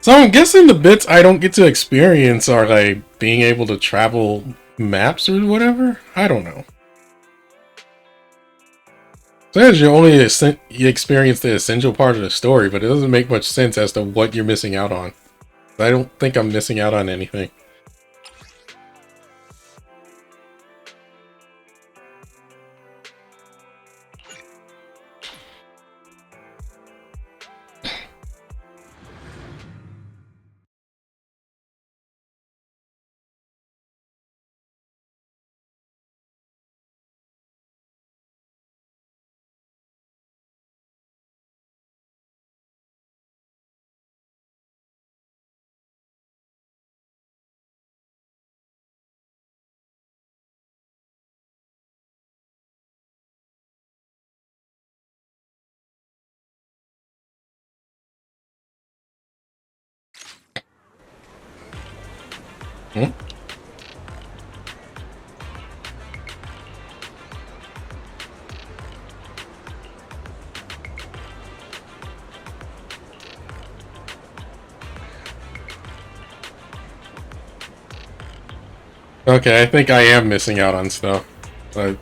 So I'm guessing the bits I don't get to experience are like being able to travel maps or whatever? I don't know. Says you only you experience the essential part of the story, but it doesn't make much sense as to what you're missing out on. I don't think I'm missing out on anything. Hmm? Okay, I think I am missing out on stuff. But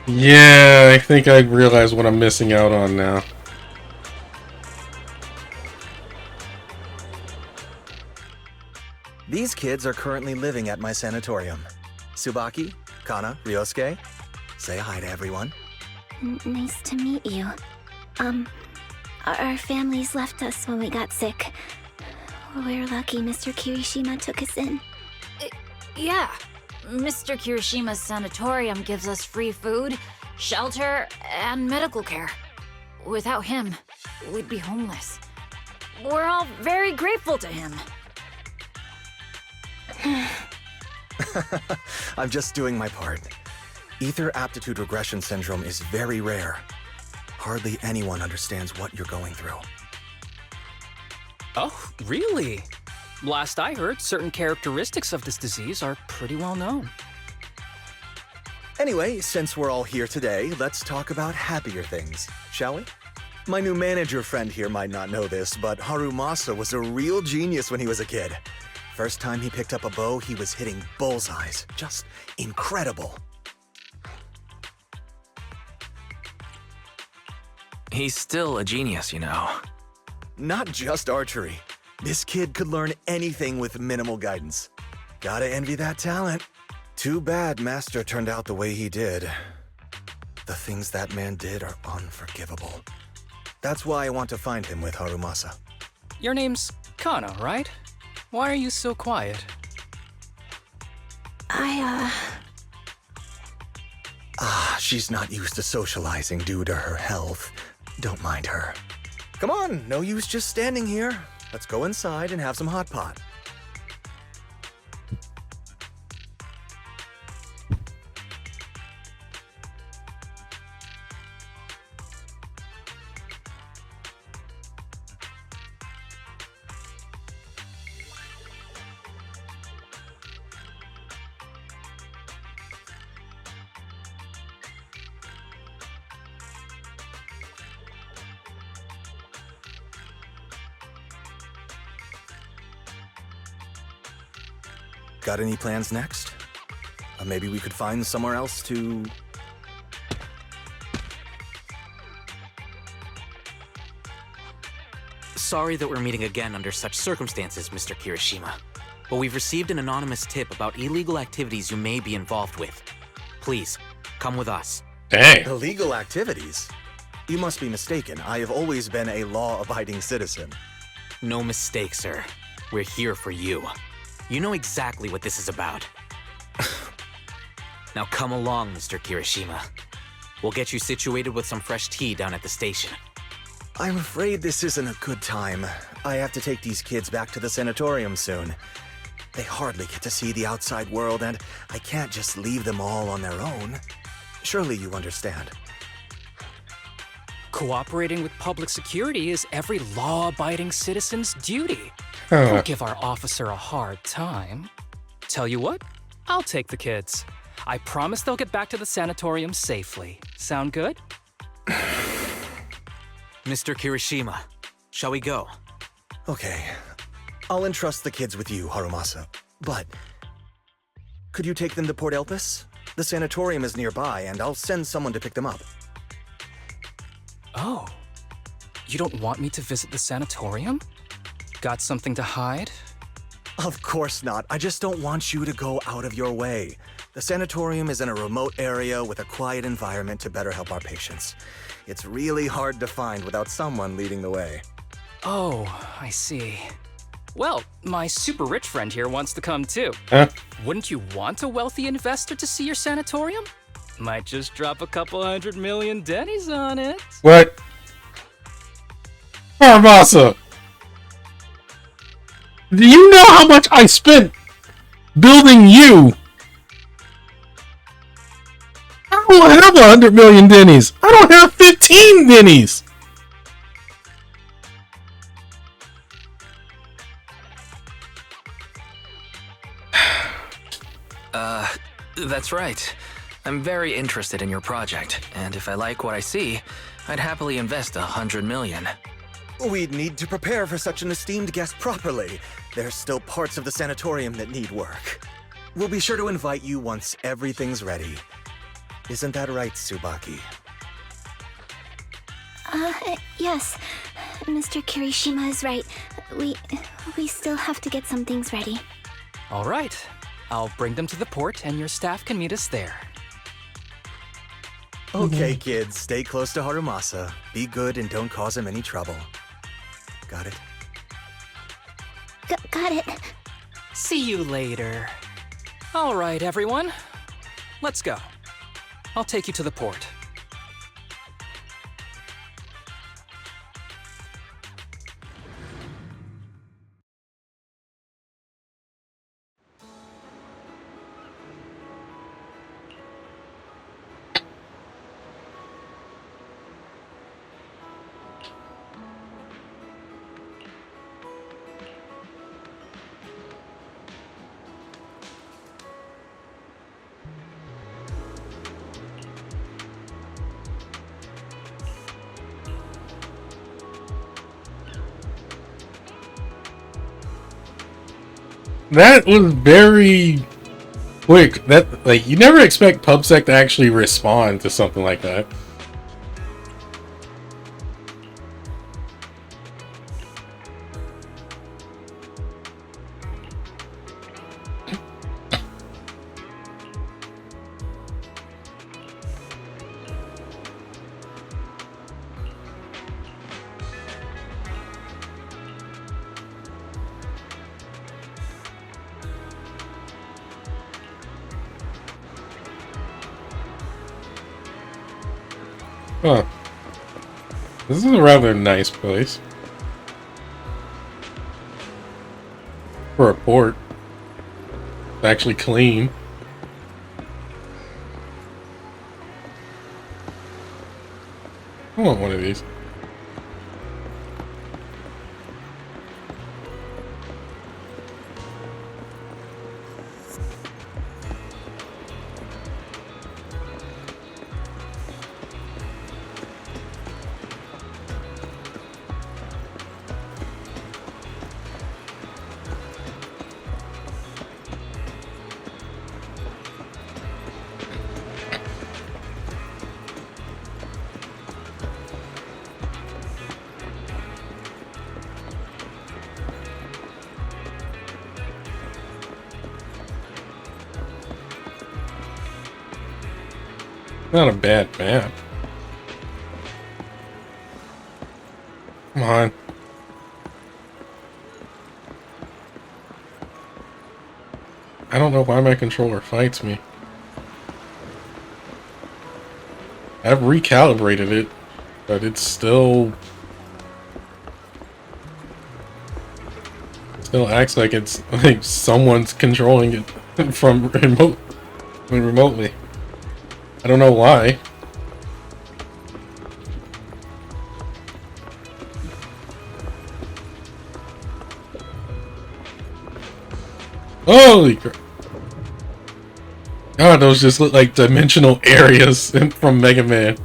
yeah, I think I realize what I'm missing out on now. These kids are currently living at my sanatorium. Tsubaki, Kana, Ryosuke, say hi to everyone. Nice to meet you. Our families left us when we got sick. We're lucky Mr. Kirishima took us in. Yeah. Mr. Kirishima's sanatorium gives us free food, shelter, and medical care. Without him, we'd be homeless. We're all very grateful to him. I'm just doing my part. Ether aptitude regression syndrome is very rare. Hardly anyone understands what you're going through. Oh, really? Last I heard, certain characteristics of this disease are pretty well known. Anyway, since we're all here today, let's talk about happier things, shall we? My new manager friend here might not know this, but Harumasa was a real genius when he was a kid. First time he picked up a bow, he was hitting bullseyes. Just incredible. He's still a genius, you know. Not just archery. This kid could learn anything with minimal guidance. Gotta envy that talent. Too bad Master turned out the way he did. The things that man did are unforgivable. That's why I want to find him with Harumasa. Your name's Kana, right? Why are you so quiet? She's not used to socializing due to her health. Don't mind her. Come on, no use just standing here. Let's go inside and have some hot pot. Got any plans next? Maybe we could find somewhere else to... Sorry that we're meeting again under such circumstances, Mr. Kirishima. But we've received an anonymous tip about illegal activities you may be involved with. Please, come with us. Dang. Illegal activities? You must be mistaken. I have always been a law-abiding citizen. No mistake, sir. We're here for you. You know exactly what this is about. Now come along, Mr. Kirishima. We'll get you situated with some fresh tea down at the station. I'm afraid this isn't a good time. I have to take these kids back to the sanatorium soon. They hardly get to see the outside world, and I can't just leave them all on their own. Surely you understand. Cooperating with public security is every law-abiding citizen's duty. Huh. Don't give our officer a hard time. Tell you what, I'll take the kids. I promise they'll get back to the sanatorium safely. Sound good? Mr. Kirishima, shall we go? Okay. I'll entrust the kids with you, Harumasa. But could you take them to Port Elpis? The sanatorium is nearby, and I'll send someone to pick them up. Oh. You don't want me to visit the sanatorium? Got something to hide? Of course not. I just don't want you to go out of your way. The sanatorium is in a remote area with a quiet environment to better help our patients. It's really hard to find without someone leading the way. Oh, I see. Well, my super rich friend here wants to come too. Huh? Wouldn't you want a wealthy investor to see your sanatorium? Might just drop a couple $100 million dennies on it. What? Harumasa! Do you know how much I spent building you? I don't have 100 million dennies. I don't have 15 dennies. That's right. I'm very interested in your project, and if I like what I see, I'd happily invest 100 million. We'd need to prepare for such an esteemed guest properly. There's still parts of the sanatorium that need work. We'll be sure to invite you once everything's ready. Isn't that right, Tsubaki? Yes. Mr. Kirishima is right. We still have to get some things ready. All right. I'll bring them to the port and your staff can meet us there. Okay, kids, stay close to Harumasa. Be good and don't cause him any trouble. Got it? Got it. See you later. All right, everyone. Let's go. I'll take you to the port. That was very quick. That, like, you never expect PubSec to actually respond to something like that. Huh. This is a rather nice place. For a port. It's actually clean. I want one of these. Not a bad map. Come on. I don't know why my controller fights me. I've recalibrated it, but it's still acts like it's like someone's controlling it from remotely. I don't know why. Holy crap. God, those just look like dimensional areas from Mega Man.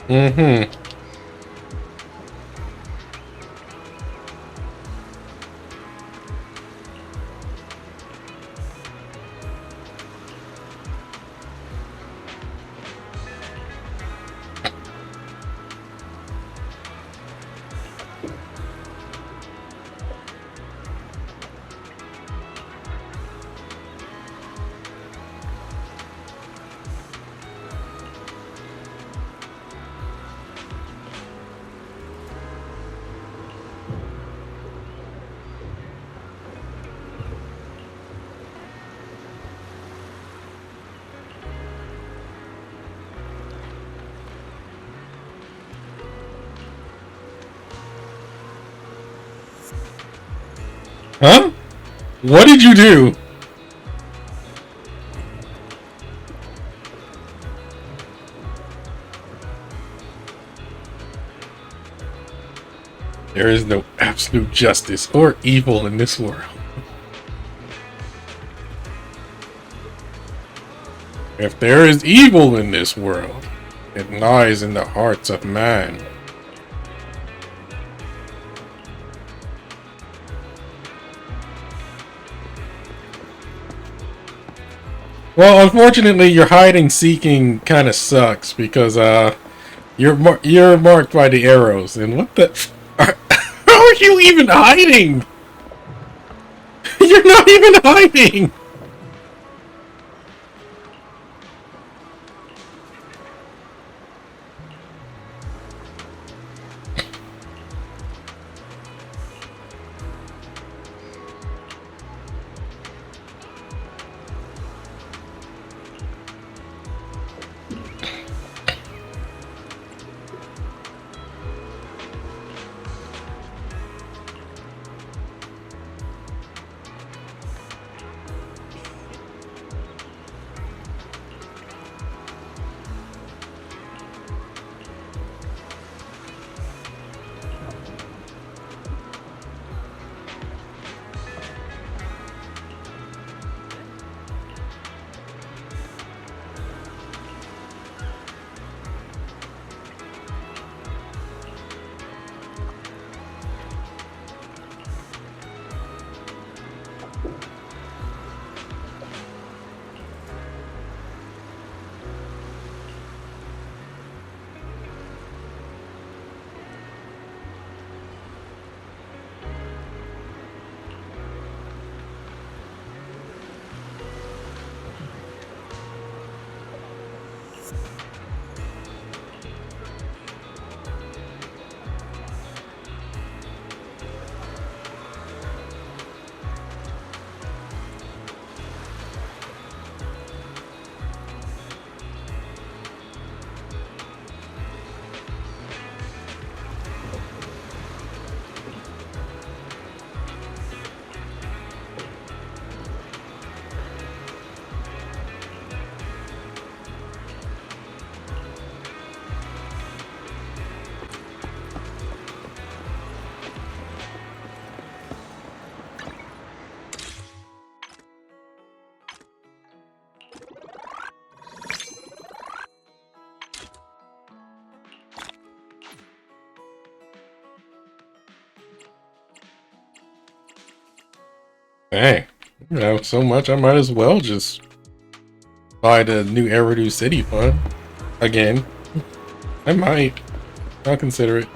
Mm-hmm. Huh? What did you do? There is no absolute justice or evil in this world. If there is evil in this world, it lies in the hearts of man. Well, unfortunately, your hiding seeking kind of sucks because you're marked by the arrows, and what the? How are you even hiding? You're not even hiding. Dang. You know, so much I might as well just buy the new Eridu City fund again. I might. I'll consider it.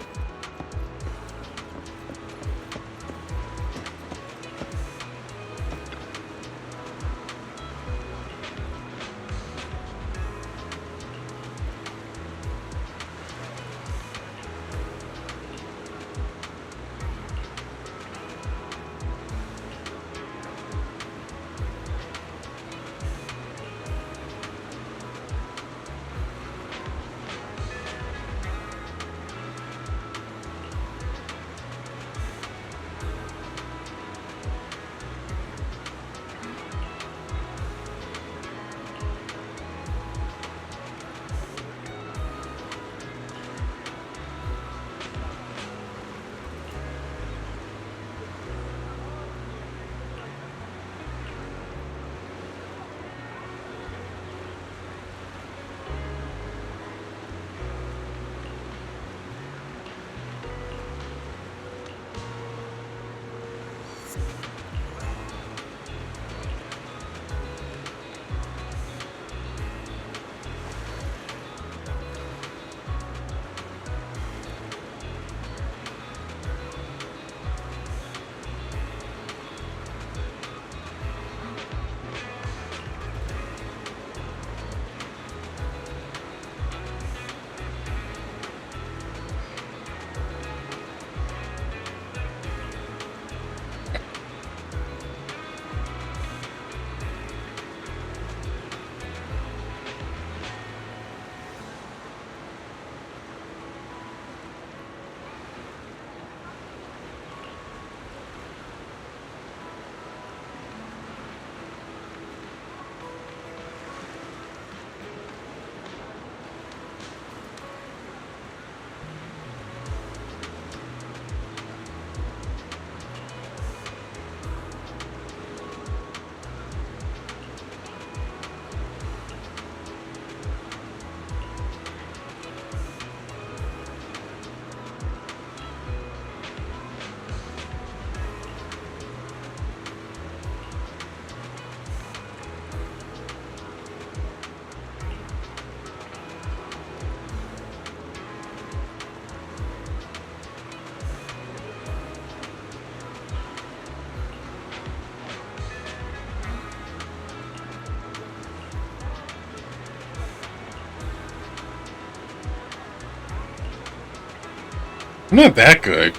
Not that good.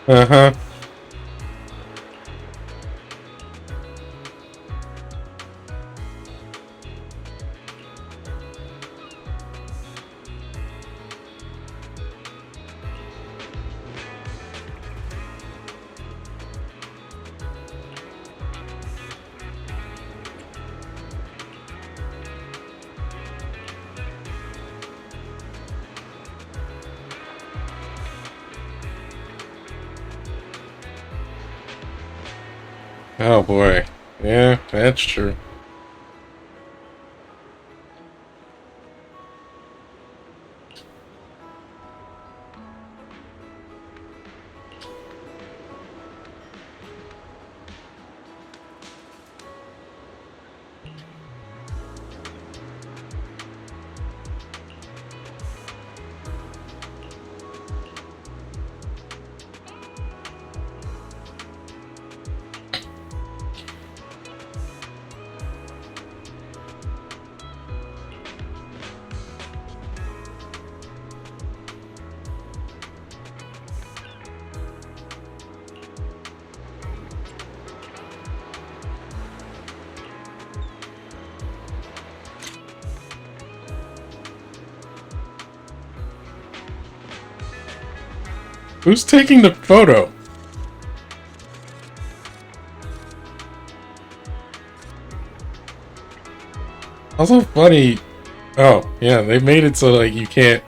Uh-huh. Oh boy. Yeah, that's true. Who's taking the photo? Also funny. Oh, yeah, they made it so like you can't.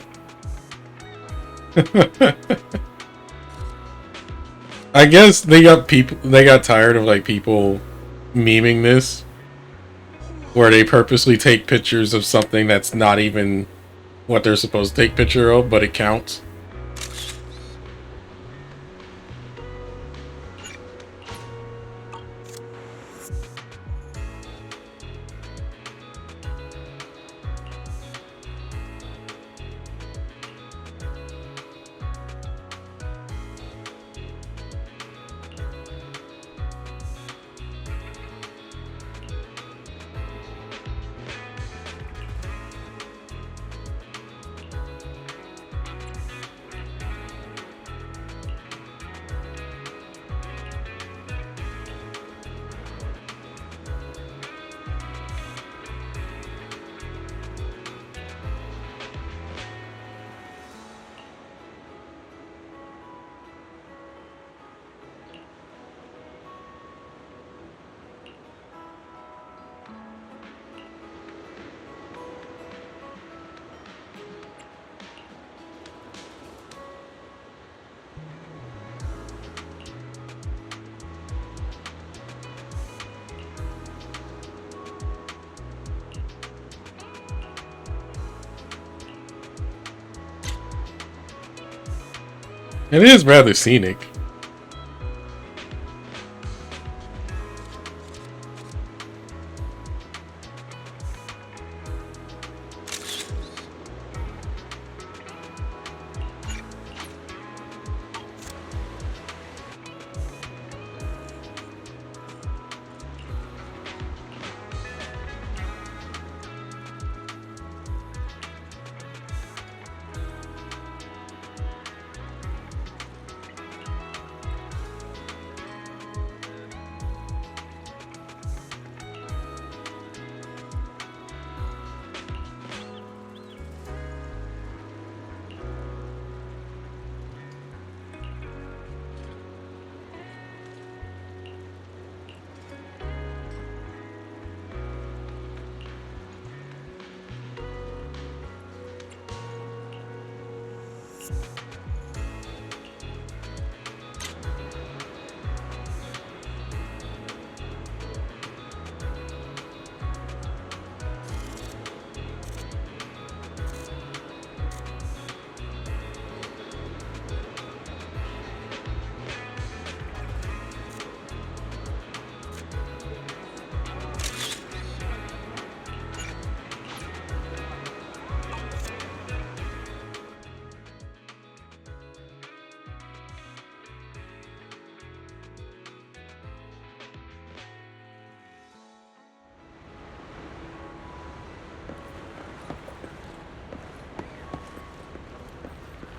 I guess they got tired of like people memeing this, where they purposely take pictures of something that's not even what they're supposed to take picture of, but it counts. It is rather scenic.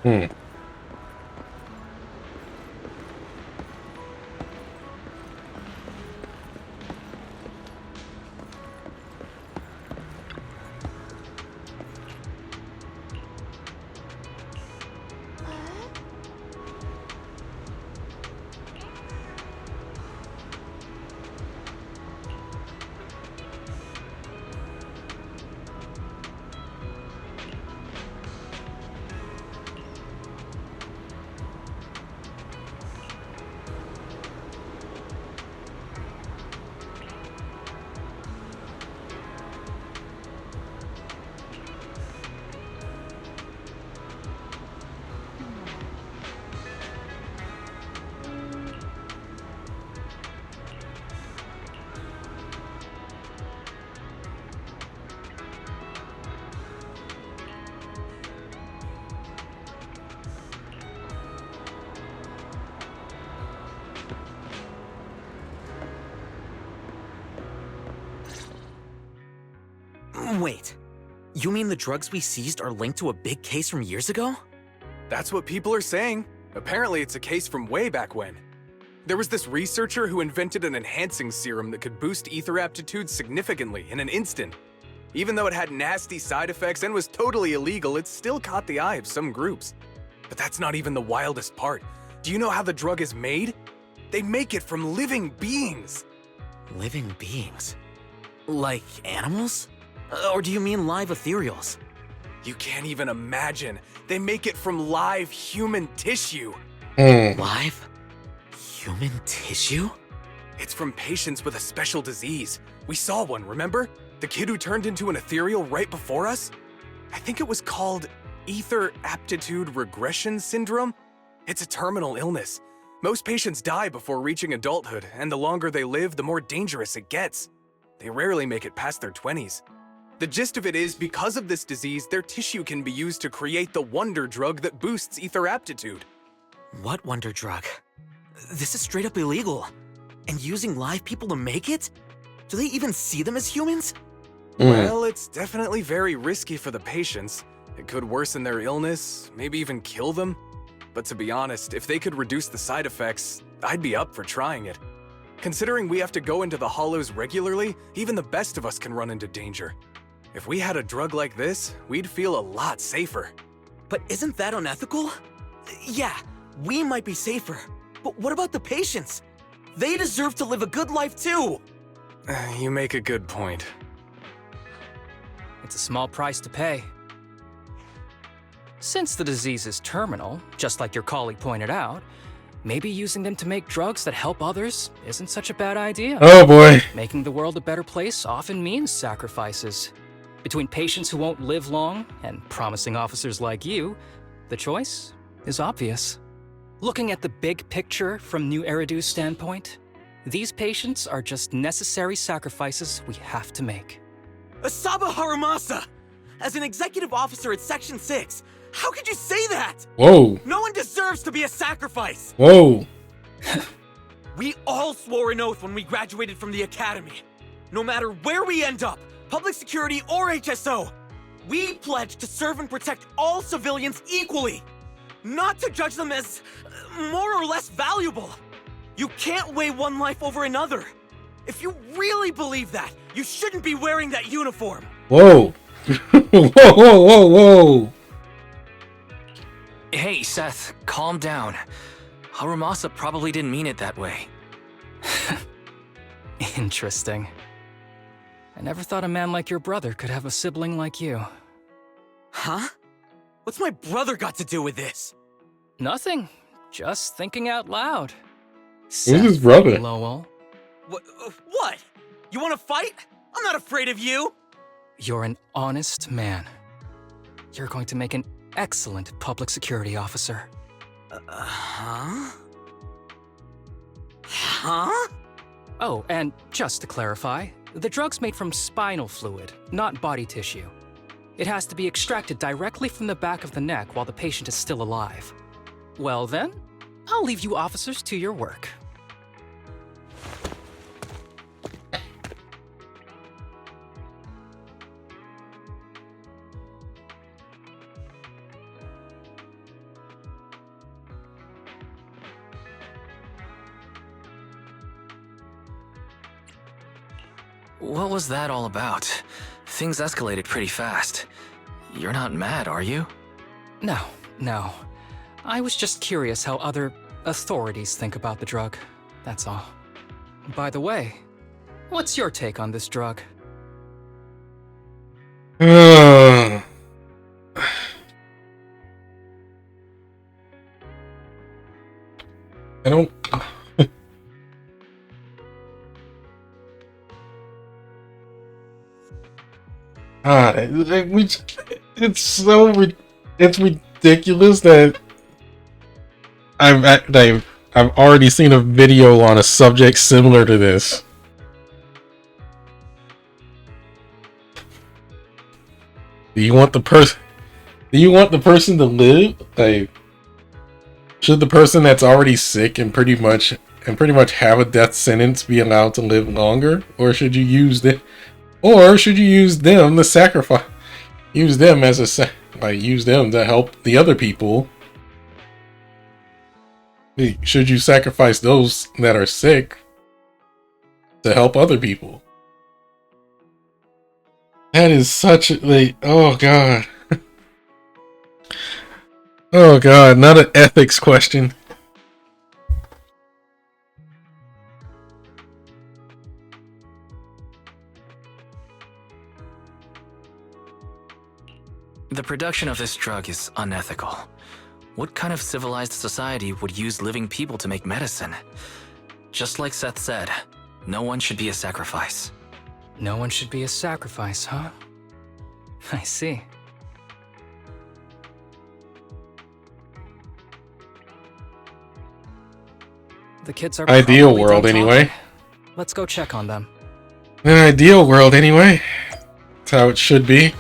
Hmm. Wait, you mean the drugs we seized are linked to a big case from years ago? That's what people are saying. Apparently, it's a case from way back when. There was this researcher who invented an enhancing serum that could boost ether aptitude significantly in an instant. Even though it had nasty side effects and was totally illegal, it still caught the eye of some groups. But that's not even the wildest part. Do you know how the drug is made? They make it from living beings. Living beings? Like animals? Or do you mean live ethereals? You can't even imagine. They make it from live human tissue. Live? Human tissue? It's from patients with a special disease. We saw one, remember? The kid who turned into an ethereal right before us? I think it was called Ether Aptitude Regression Syndrome. It's a terminal illness. Most patients die before reaching adulthood, and the longer they live, the more dangerous it gets. They rarely make it past their 20s. The gist of it is, because of this disease, their tissue can be used to create the wonder drug that boosts ether aptitude. What wonder drug? This is straight up illegal. And using live people to make it? Do they even see them as humans? Well, it's definitely very risky for the patients. It could worsen their illness, maybe even kill them. But to be honest, if they could reduce the side effects, I'd be up for trying it. Considering we have to go into the hollows regularly, even the best of us can run into danger. If we had a drug like this, we'd feel a lot safer. But isn't that unethical? Yeah, we might be safer, but what about the patients? They deserve to live a good life too! You make a good point. It's a small price to pay. Since the disease is terminal, just like your colleague pointed out, maybe using them to make drugs that help others isn't such a bad idea. Oh boy. Making the world a better place often means sacrifices. Between patients who won't live long and promising officers like you, the choice is obvious. Looking at the big picture from New Eridu's standpoint, these patients are just necessary sacrifices we have to make. Asaba Harumasa! As an executive officer at Section 6, how could you say that? Whoa. No one deserves to be a sacrifice! Whoa. We all swore an oath when we graduated from the academy. No matter where we end up, public security or HSO, we pledge to serve and protect all civilians equally, not to judge them as more or less valuable. You can't weigh one life over another. If you really believe that, you shouldn't be wearing that uniform. Whoa. Whoa, whoa, whoa, whoa. Hey, Seth, calm down. Harumasa probably didn't mean it that way. Interesting. I never thought a man like your brother could have a sibling like you. Huh? What's my brother got to do with this? Nothing. Just thinking out loud. Who's his brother? Lowell, What? You want to fight? I'm not afraid of you. you're an honest man. You're going to make an excellent public security officer. Huh? Huh? Oh, and just to clarify, the drug's made from spinal fluid, not body tissue. It has to be extracted directly from the back of the neck while the patient is still alive. Well then, I'll leave you officers to your work. What was that all about? Things escalated pretty fast. You're not mad, are you? No. I was just curious how other authorities think about the drug. That's all. By the way, what's your take on this drug? I don't. It's ridiculous that I've already seen a video on a subject similar to this. Do you want the person to live? Like, should the person that's already sick and pretty much have a death sentence be allowed to live longer, or should you use them to sacrifice? Use them as use them to help the other people. Should you sacrifice those that are sick to help other people? That is such a oh god. Oh god, not an ethics question. The production of this drug is unethical. What kind of civilized society would use living people to make medicine? Just like Seth said, no one should be a sacrifice. No one should be a sacrifice, huh? I see. The kids are ideal probably world done anyway. talking. Let's go check on them. An ideal world anyway. That's how it should be.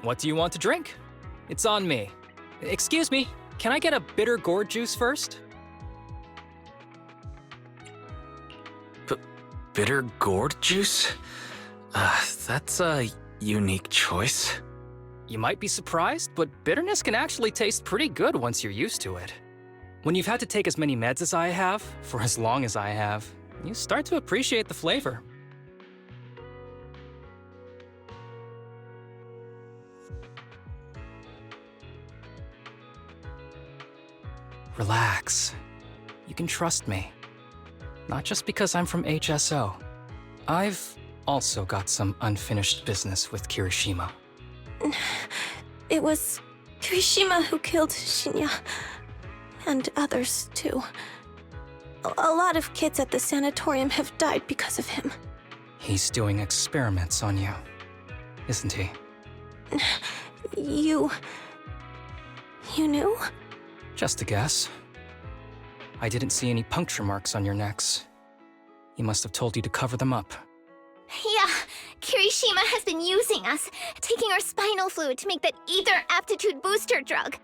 What do you want to drink? It's on me. Excuse me, can I get a bitter gourd juice first? Bitter gourd juice? That's a unique choice. You might be surprised, but bitterness can actually taste pretty good once you're used to it. When you've had to take as many meds as I have, for as long as I have, you start to appreciate the flavor. Relax. You can trust me. Not just because I'm from HSO. I've also got some unfinished business with Kirishima. It was Kirishima who killed Shinya. And others, too. A lot of kids at the sanatorium have died because of him. He's doing experiments on you, isn't he? You knew? Just a guess. I didn't see any puncture marks on your necks. He must have told you to cover them up. Yeah, Kirishima has been using us, taking our spinal fluid to make that ether aptitude booster drug.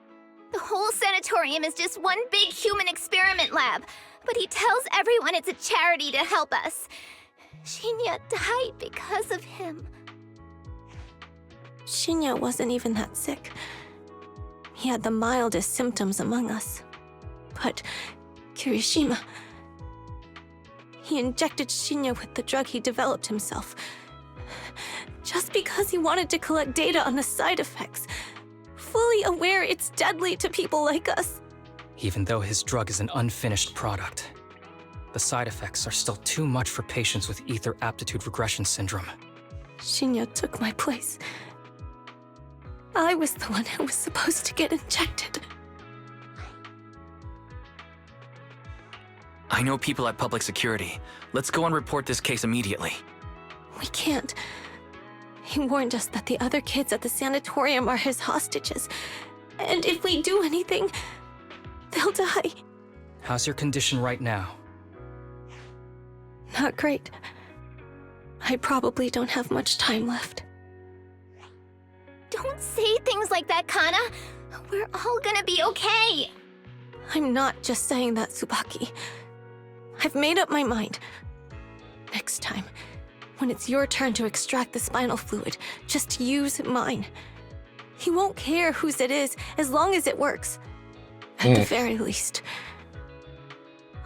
The whole sanatorium is just one big human experiment lab, but he tells everyone it's a charity to help us. Shinya died because of him. Shinya wasn't even that sick. He had the mildest symptoms among us. But Kirishima... He injected Shinya with the drug he developed himself. Just because he wanted to collect data on the side effects. Fully aware it's deadly to people like us. Even though his drug is an unfinished product, the side effects are still too much for patients with ether aptitude regression syndrome. Shinya took my place. I was the one who was supposed to get injected. I know people at public security. Let's go and report this case immediately. We can't. He warned us that the other kids at the sanatorium are his hostages. And if we do anything, they'll die. How's your condition right now? Not great. I probably don't have much time left. Don't say things like that, Kana. We're all gonna be okay. I'm not just saying that, Tsubaki. I've made up my mind. Next time, when it's your turn to extract the spinal fluid, just use mine. He won't care whose it is, as long as it works. At the very least.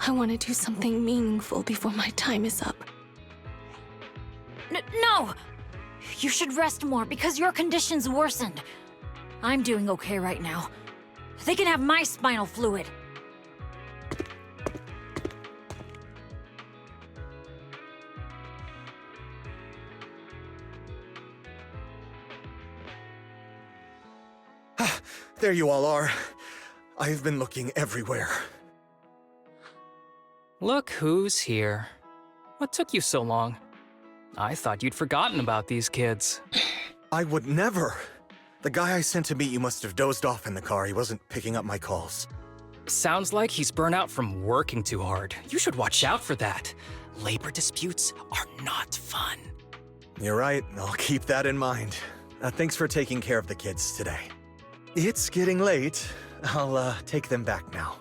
I want to do something meaningful before my time is up. No! You should rest more because your condition's worsened. I'm doing okay right now. They can have my spinal fluid. There you all are. I've been looking everywhere. Look who's here. What took you so long? I thought you'd forgotten about these kids. I would never. The guy I sent to meet you must have dozed off in the car. He wasn't picking up my calls. Sounds like he's burnt out from working too hard. You should watch out for that. Labor disputes are not fun. You're right. I'll keep that in mind. Thanks for taking care of the kids today. It's getting late. I'll take them back now.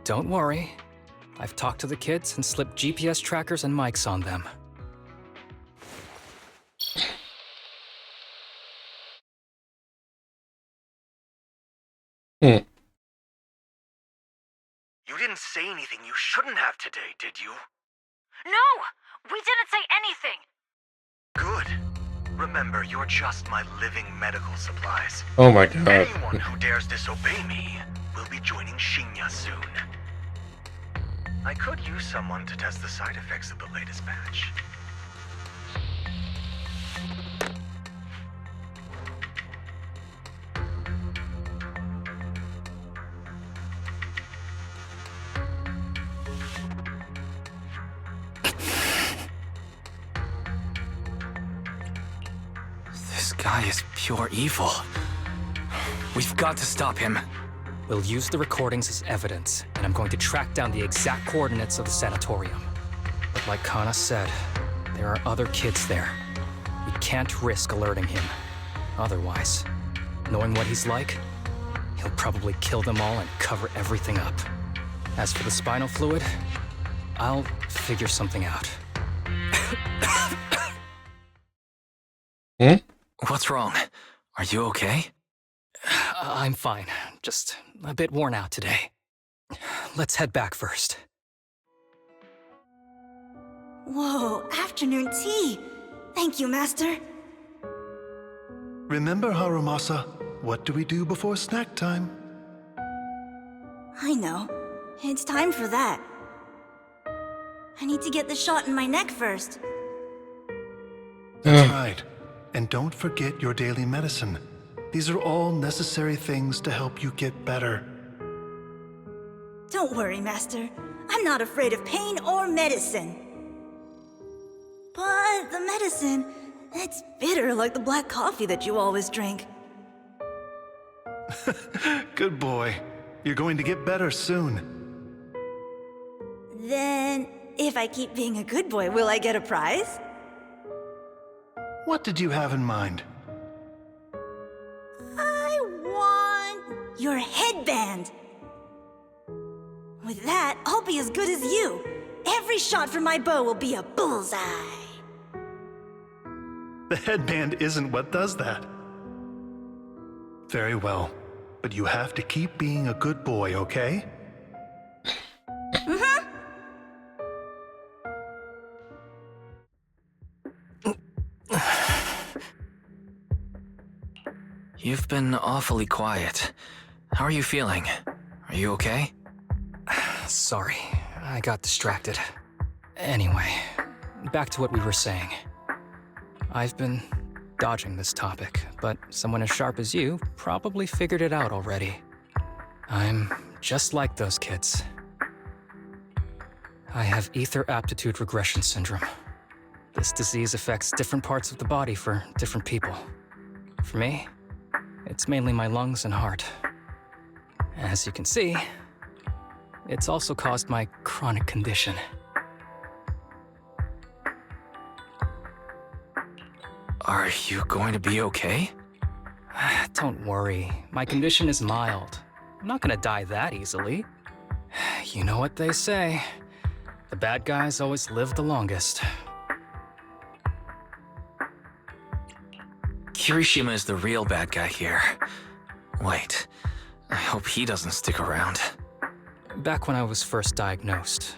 Don't worry. I've talked to the kids and slipped GPS trackers and mics on them. Hmm. You didn't say anything you shouldn't have today, did you? No! We didn't say anything! Good. Remember, you're just my living medical supplies. Oh my god. Anyone who dares disobey me will be joining Shinya soon. I could use someone to test the side effects of the latest batch. This guy is pure evil. We've got to stop him. We'll use the recordings as evidence, and I'm going to track down the exact coordinates of the sanatorium. But like Kana said, there are other kids there. We can't risk alerting him. Otherwise, knowing what he's like, he'll probably kill them all and cover everything up. As for the spinal fluid, I'll figure something out. Hmm? What's wrong? Are you okay? I'm fine. Just a bit worn out today. Let's head back first. Whoa, afternoon tea! Thank you, Master. Remember, Harumasa, what do we do before snack time? I know. It's time for that. I need to get the shot in my neck first. That's right. And don't forget your daily medicine. These are all necessary things to help you get better. Don't worry, Master. I'm not afraid of pain or medicine. But the medicine, it's bitter like the black coffee that you always drink. Good boy. You're going to get better soon. Then, if I keep being a good boy, will I get a prize? What did you have in mind? I want your headband. With that, I'll be as good as you. Every shot from my bow will be a bullseye. The headband isn't what does that. Very well, but you have to keep being a good boy, okay? Mm-hmm. You've been awfully quiet. How are you feeling? Are you okay? Sorry, I got distracted. Anyway, back to what we were saying. I've been dodging this topic, but someone as sharp as you probably figured it out already. I'm just like those kids. I have ether aptitude regression syndrome. This disease affects different parts of the body for different people. For me, it's mainly my lungs and heart. As you can see, it's also caused my chronic condition. Are you going to be okay? Don't worry, my condition is mild. I'm not gonna die that easily. You know what they say. The bad guys always live the longest. Kirishima is the real bad guy here. Wait, I hope he doesn't stick around. Back when I was first diagnosed,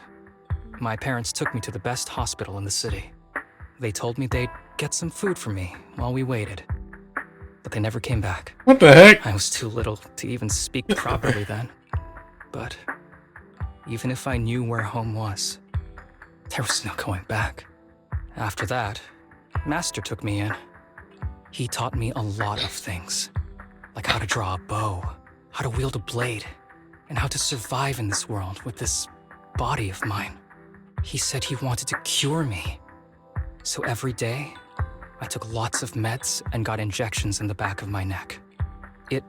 my parents took me to the best hospital in the city. They told me they'd get some food for me while we waited. But they never came back. What the heck? I was too little to even speak properly then. But even if I knew where home was, there was no going back. After that, Master took me in. He taught me a lot of things, like how to draw a bow, how to wield a blade, and how to survive in this world with this body of mine. He said he wanted to cure me. So every day, I took lots of meds and got injections in the back of my neck. It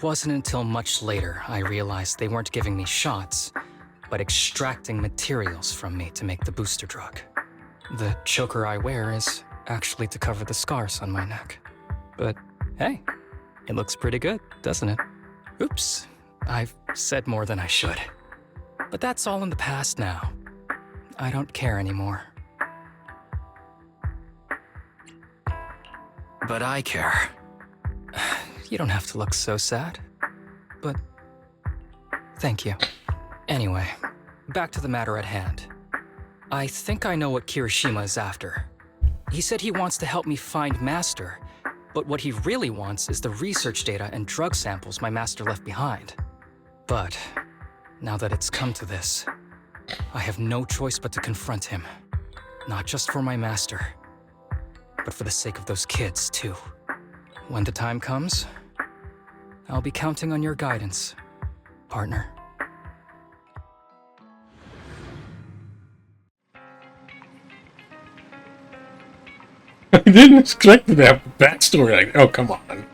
wasn't until much later I realized they weren't giving me shots, but extracting materials from me to make the booster drug. The choker I wear is actually to cover the scars on my neck. But hey, it looks pretty good, doesn't it? Oops, I've said more than I should. But that's all in the past now. I don't care anymore. But I care. You don't have to look so sad. But thank you. Anyway, back to the matter at hand. I think I know what Kirishima is after. He said he wants to help me find Master, but what he really wants is the research data and drug samples my master left behind. But now that it's come to this, I have no choice but to confront him. Not just for my master, but for the sake of those kids, too. When the time comes, I'll be counting on your guidance, partner. I didn't expect to have a backstory like, oh, come on.